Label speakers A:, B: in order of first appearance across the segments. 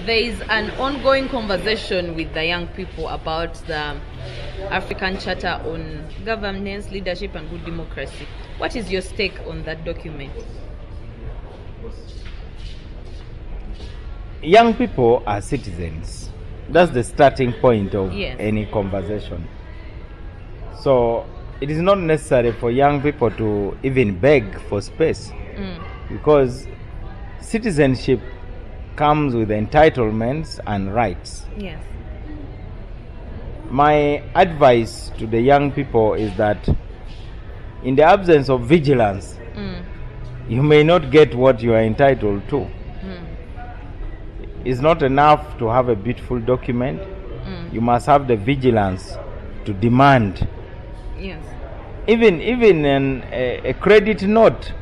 A: there is an ongoing conversation with the young people about the African Charter on Governance, Leadership and Good Democracy. What is your stake on that document?
B: Young people are citizens. That's the starting point of
A: Yes.
B: any conversation. So it is not necessary for young people to even beg for space, because citizenship comes with entitlements and rights.
A: Yes.
B: My advice to the young people is that in the absence of vigilance, you may not get what you are entitled to. It's not enough to have a beautiful document. You must have the vigilance to demand.
A: Yes.
B: Even a credit note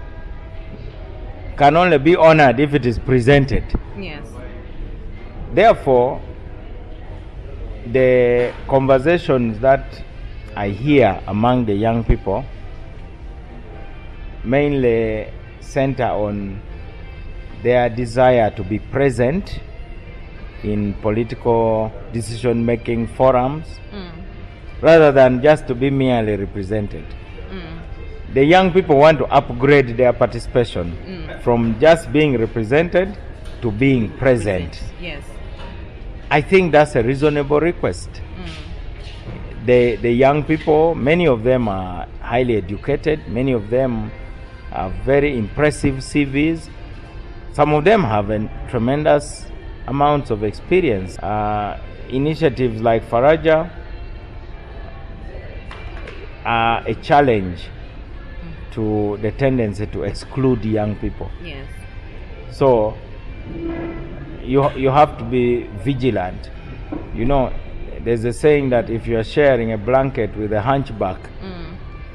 B: can only be honored if it is presented.
A: Yes.
B: Therefore, the conversations that I hear among the young people mainly center on their desire to be present in political decision-making forums rather than just to be merely represented. The young people want to upgrade their participation from just being represented to being present.
A: Yes.
B: I think that's a reasonable request. The young people, many of them are highly educated, many of them have very impressive CVs. Some of them have a tremendous amounts of experience. Initiatives like Faraja are a challenge to the tendency to exclude young people.
A: Yes.
B: So you have to be vigilant. You know, there's a saying that if you are sharing a blanket with a hunchback,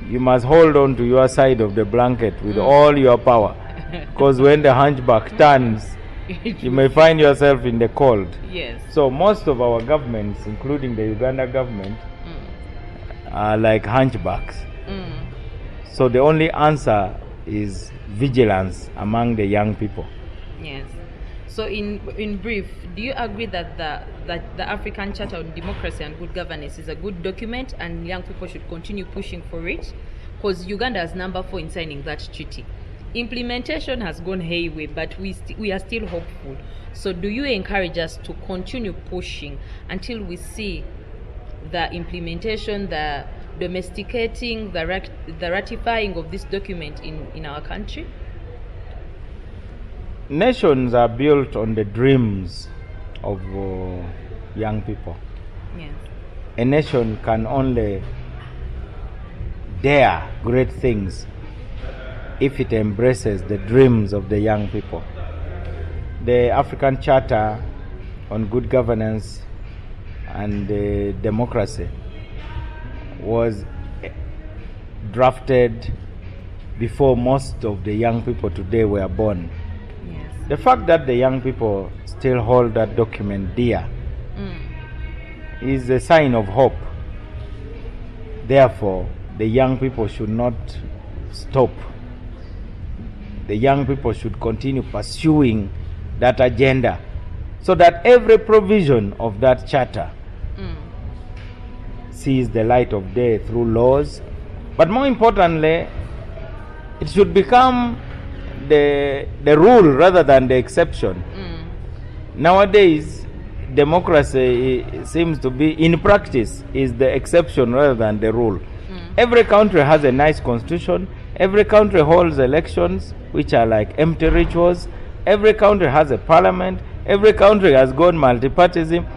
B: you must hold on to your side of the blanket with all your power, because when the hunchback turns, you may find yourself in the cold.
A: Yes.
B: So most of our governments, including the Uganda government, are like hunchbacks. So the only answer is vigilance among the young people.
A: Yes. So in brief, do you agree that the African Charter on Democracy and Good Governance is a good document and young people should continue pushing for it? Because Uganda is number 4 in signing that treaty. Implementation has gone hayway, but we are still hopeful. So do you encourage us to continue pushing until we see the implementation, the domesticating, the ratifying of this document in our country?
B: Nations are built on the dreams of young people.
A: Yes.
B: A nation can only dare great things if it embraces the dreams of the young people. The African Charter on Good Governance and Democracy was drafted before most of the young people today were born.
A: Yes.
B: The fact that the young people still hold that document dear is a sign of hope. Therefore, the young people should not stop. The young people should continue pursuing that agenda so that every provision of that charter sees the light of day through laws. But more importantly, it should become the rule rather than the exception. Nowadays, democracy seems to be, in practice, is the exception rather than the rule. Every country has a nice constitution. Every country holds elections, which are like empty rituals. Every country has a parliament. Every country has got multipartyism.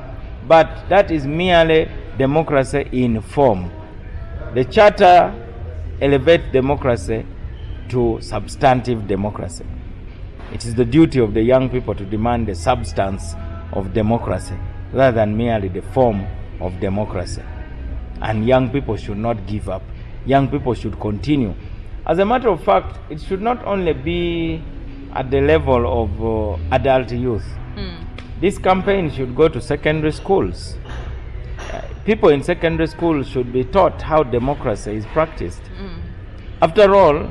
B: But that is merely democracy in form. The Charter elevates democracy to substantive democracy. It is the duty of the young people to demand the substance of democracy rather than merely the form of democracy. And young people should not give up. Young people should continue. As a matter of fact, it should not only be at the level of adult youth. This campaign should go to secondary schools. People in secondary schools should be taught how democracy is practiced. After all,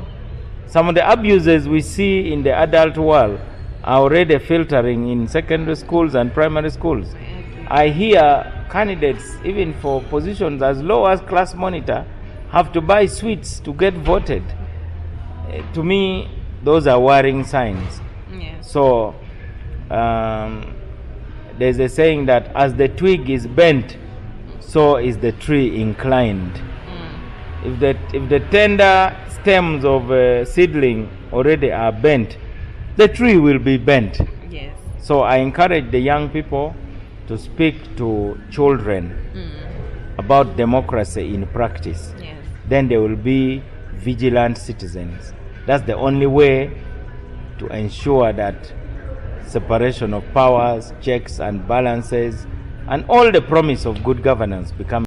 B: some of the abuses we see in the adult world are already filtering in secondary schools and primary schools. I hear candidates, even for positions as low as class monitor, have to buy sweets to get voted. To me, those are worrying signs.
A: Yeah.
B: So there's a saying that as the twig is bent, so is the tree inclined. If the tender stems of a seedling already are bent, the tree will be bent.
A: Yes.
B: So I encourage the young people to speak to children about democracy in practice.
A: Yes.
B: Then they will be vigilant citizens. That's the only way to ensure that separation of powers, checks and balances, and all the promise of good governance become